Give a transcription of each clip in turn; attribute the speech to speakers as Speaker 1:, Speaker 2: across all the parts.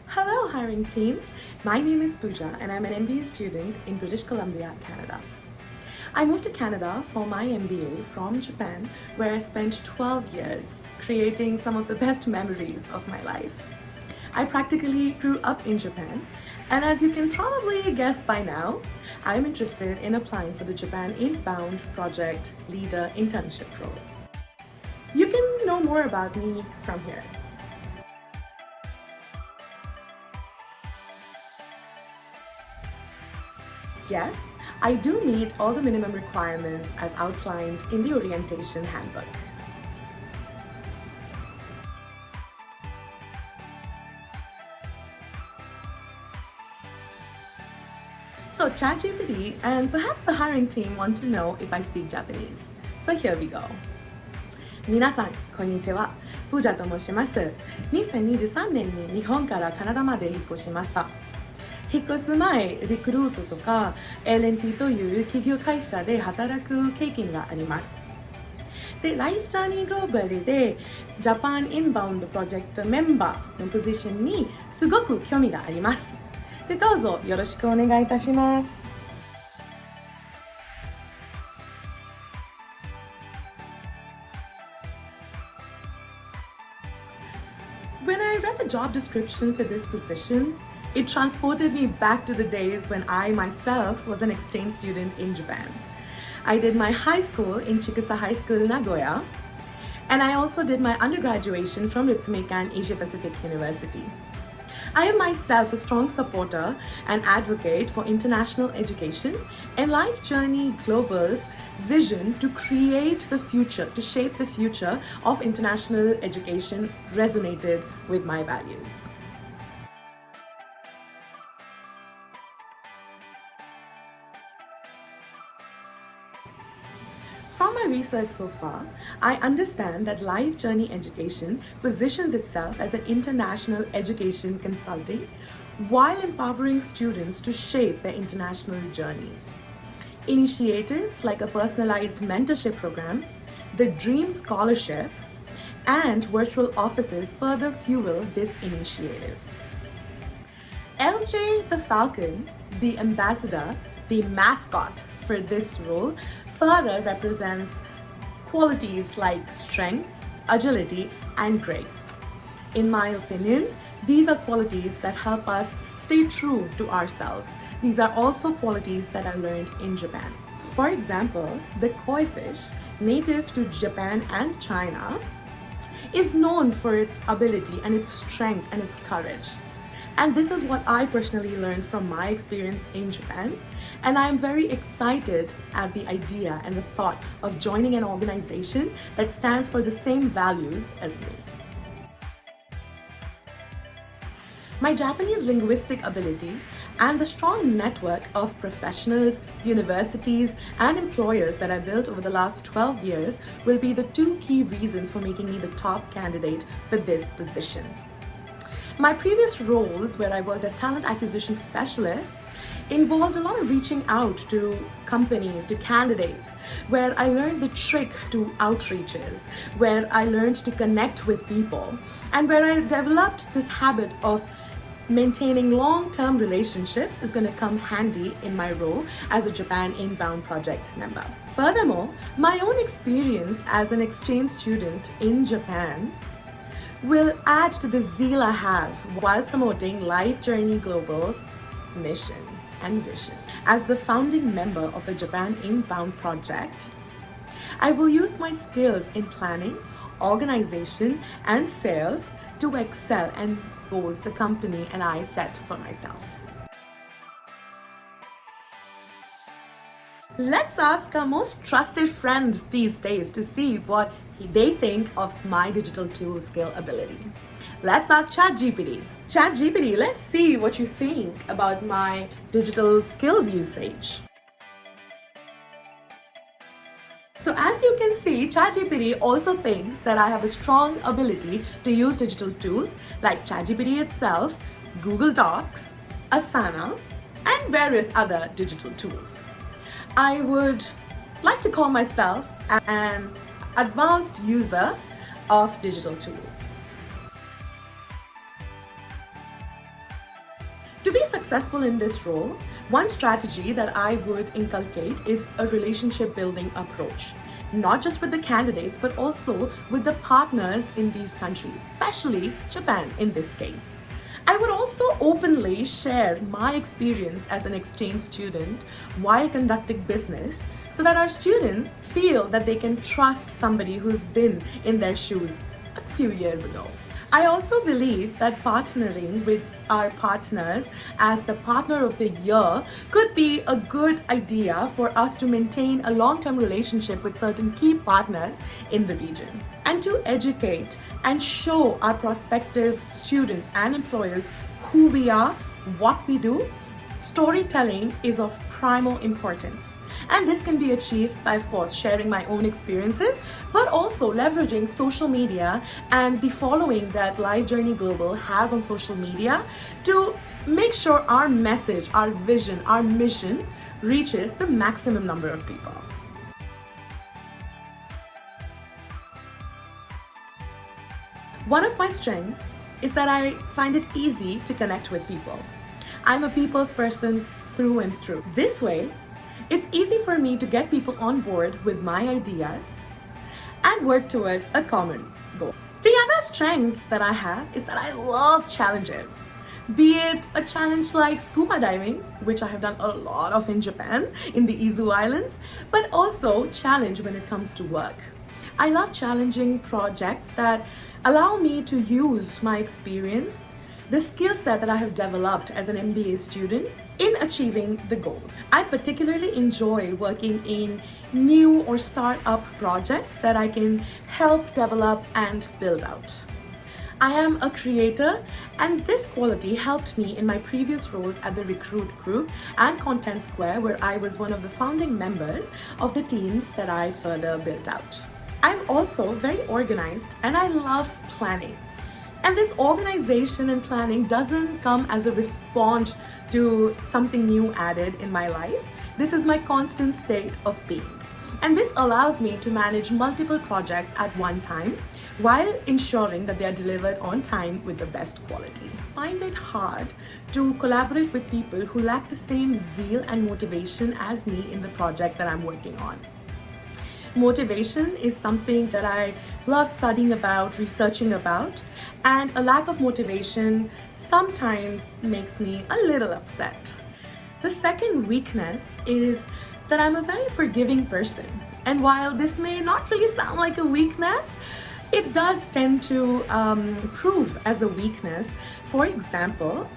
Speaker 1: Hello, hiring team. My name is Pooja, and I'm an MBA student in British Columbia, Canada. I moved to Canada for my MBA from Japan, where I spent 12 years creating some of the best memories of my life. I practically grew up in Japan, and as you can probably guess by now, I'm interested in applying for the Japan Inbound Project Leader Internship role. You can know more about me from here. Yes, I do meet all the minimum requirements as outlined in the orientation handbook. So ChatGPT and perhaps the hiring team want to know if I speak Japanese. So here we go. 皆さん、こんにちは。プージャと申します。2023年に日本からカナダまで引っ越しました。引っ越す前、リクルートとか LNT という企業会社で働く経験があります。で、ライフジャーニーグローバルでジャパンインバウンドプロジェクトメンバーのポジションにすごく興味があります。で、どうぞよろしくお願いいたします。When I read the job description for this position, it transported me back to the days when I myself was an exchange student in Japan. I did my high school in Chikusa High School, Nagoya, and I also did my undergraduation from Ritsumeikan Asia Pacific University. I am myself a strong supporter and advocate for international education and Life Journey Global's vision to create the future, to shape the future of international education resonated with my values. From my research so far, I understand that Life Journey Education positions itself as an international education consulting while empowering students to shape their international journeys. Initiatives like a personalized mentorship program, the Dream Scholarship, and virtual offices further fuel this initiative. LJ the Falcon, the ambassador, the mascot for this role, further represents qualities like strength, agility, and grace. In my opinion, these are qualities that help us stay true to ourselves. These are also qualities that I learned in Japan. For example, the koi fish, native to Japan and China, is known for its ability and its strength and its courage. And this is what I personally learned from my experience in Japan. And I'm very excited at the idea and the thought of joining an organization that stands for the same values as me. My Japanese linguistic ability and the strong network of professionals, universities, and employers that I built over the last 12 years will be the two key reasons for making me the top candidate for this position. My previous roles, where I worked as talent acquisition specialists, involved a lot of reaching out to companies, to candidates, where I learned the trick to outreaches, where I learned to connect with people, and where I developed this habit of maintaining long-term relationships is going to come handy in my role as a Japan Inbound Project member. Furthermore, my own experience as an exchange student in Japan will add to the zeal I have while promoting Life Journey Global's mission and vision. As the founding member of the Japan Inbound Project, I will use my skills in planning, organization, and sales to excel and goals the company and I set for myself. Let's ask our most trusted friend these days to see what they think of my digital tool skill ability. Let's ask ChatGPT. ChatGPT, let's see what you think about my digital skills usage. So as you can see, ChatGPT also thinks that I have a strong ability to use digital tools like ChatGPT itself, Google Docs, Asana, and various other digital tools. I would like to call myself an advanced user of digital tools. To be successful in this role, one strategy that I would inculcate is a relationship building approach, not just with the candidates, but also with the partners in these countries, especially Japan in this case. I would also openly share my experience as an exchange student while conducting business so that our students feel that they can trust somebody who's been in their shoes a few years ago. I also believe that partnering with our partners as the partner of the year could be a good idea for us to maintain a long-term relationship with certain key partners in the region, and to educate and show our prospective students and employers who we are, what we do. Storytelling is of primal importance. And this can be achieved by, of course, sharing my own experiences, but also leveraging social media and the following that Life Journey Global has on social media to make sure our message, our vision, our mission reaches the maximum number of people. One of my strengths is that I find it easy to connect with people. I'm a people's person through and through. This way, it's easy for me to get people on board with my ideas and work towards a common goal. The other strength that I have is that I love challenges. Be it a challenge like scuba diving, which I have done a lot of in Japan, in the Izu Islands, but also challenge when it comes to work. I love challenging projects that allow me to use my experience, the skill set that I have developed as an MBA student in achieving the goals. I particularly enjoy working in new or start-up projects that I can help develop and build out. I am a creator, and this quality helped me in my previous roles at the Recruit Group and Content Square, where I was one of the founding members of the teams that I further built out. I'm also very organized, and I love planning. And this organization and planning doesn't come as a response to something new added in my life. This is my constant state of being. And this allows me to manage multiple projects at one time while ensuring that they are delivered on time with the best quality. I find it hard to collaborate with people who lack the same zeal and motivation as me in the project that I'm working on. Motivation is something that I love studying about, researching about, and a lack of motivation sometimes makes me a little upset. The second weakness is that I'm a very forgiving person. And while this may not really sound like a weakness, it does tend to prove as a weakness. For example,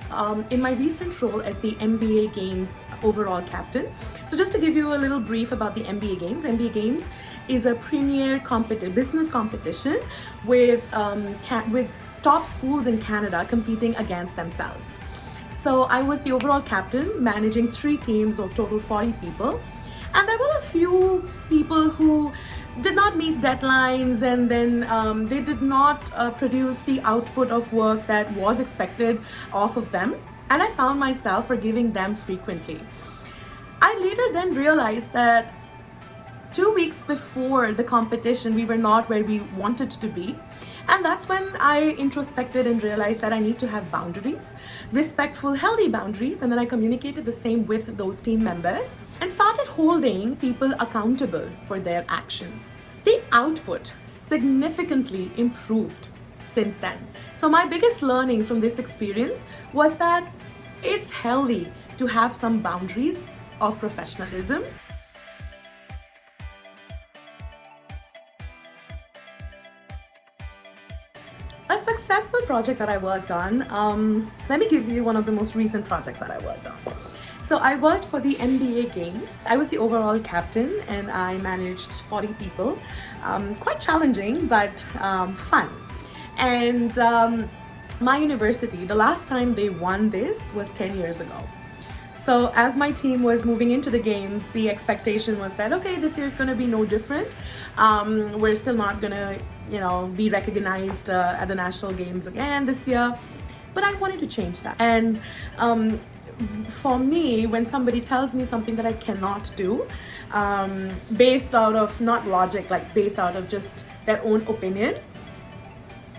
Speaker 1: in my recent role as the MBA Games overall captain. So just to give you a little brief about the MBA Games is a premier business competition with top schools in Canada competing against themselves. So I was the overall captain, managing 3 teams of total 40 people. And there were a few people who did not meet deadlines, and then they did not produce the output of work that was expected off of them. And I found myself forgiving them frequently. I later then realized that 2 weeks before the competition, we were not where we wanted to be. And that's when I introspected and realized that I need to have boundaries, respectful, healthy boundaries. And then I communicated the same with those team members and started holding people accountable for their actions. The output significantly improved since then. So my biggest learning from this experience was that it's healthy to have some boundaries of professionalism. A successful project that I worked on, let me give you one of the most recent projects that I worked on. So I worked for the MBA Games. I was the overall captain and I managed 40 people. Quite challenging, but fun. And my university, the last time they won this was 10 years ago. So as my team was moving into the games, the expectation was that, okay, this year is going to be no different. We're still not going to, be recognized at the national games again this year. But I wanted to change that. And for me, when somebody tells me something that I cannot do, based out of not logic, like based out of just their own opinion,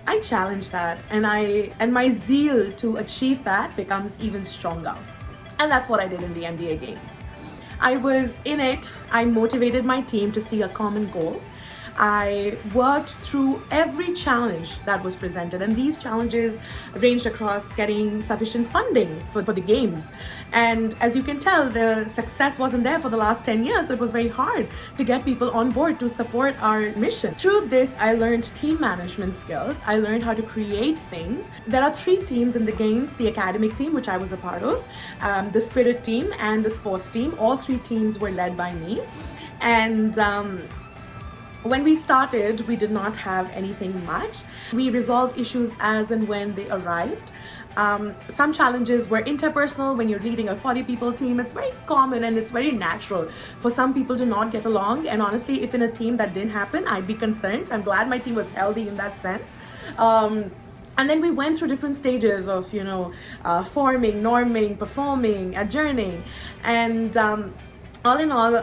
Speaker 1: I challenge that, and my zeal to achieve that becomes even stronger. And that's what I did in the MBA Games. I was in it, I motivated my team to see a common goal. I worked through every challenge that was presented, and these challenges ranged across getting sufficient funding for the games. And as you can tell, the success wasn't there for the last 10 years, so it was very hard to get people on board to support our mission. Through this, I learned team management skills. I learned how to create things. There are 3 teams in the games: the academic team, which I was a part of, the spirit team, and the sports team. All 3 teams were led by me. And when we started, we did not have anything much. We resolved issues as and when they arrived. Some challenges were interpersonal. When you're leading a 40 people team, it's very common and it's very natural for some people to not get along. And honestly, if in a team that didn't happen, I'd be concerned. I'm glad my team was healthy in that sense. And then we went through different stages of, forming, norming, performing, adjourning. And all in all,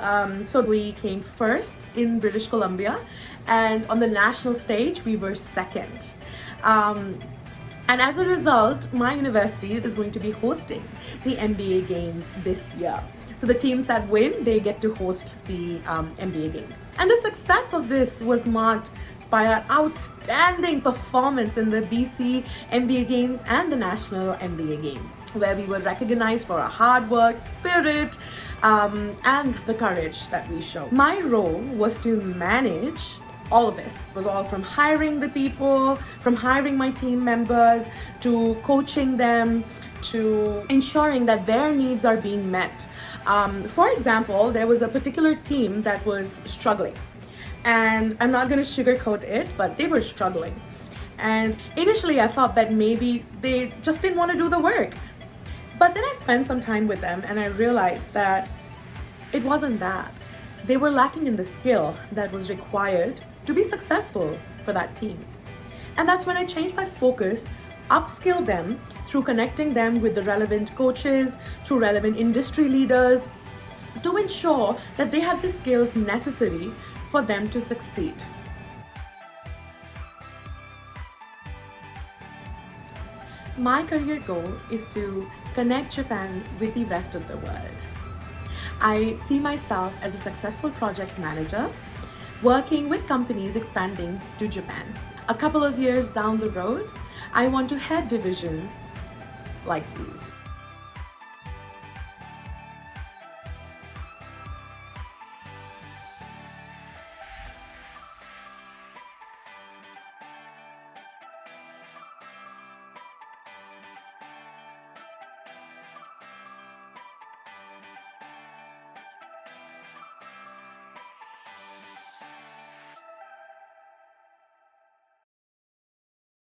Speaker 1: so we came first in British Columbia, and on the national stage, we were second. And as a result, my university is going to be hosting the MBA Games this year. So the teams that win, they get to host the MBA Games. And the success of this was marked by our outstanding performance in the BC MBA Games and the National MBA Games, where we were recognized for our hard work, spirit, and the courage that we show. My role was to manage all of this. It was all from hiring the people, from hiring my team members, to coaching them, to ensuring that their needs are being met. For example, there was a particular team that was struggling. And I'm not going to sugarcoat it, but they were struggling. And initially I thought that maybe they just didn't want to do the work. But then I spent some time with them and I realized that it wasn't that. They were lacking in the skill that was required to be successful for that team. And that's when I changed my focus, upskill them through connecting them with the relevant coaches, through relevant industry leaders, to ensure that they have the skills necessary for them to succeed. My career goal is to connect Japan with the rest of the world. I see myself as a successful project manager working with companies expanding to Japan. A couple of years down the road, I want to head divisions like these.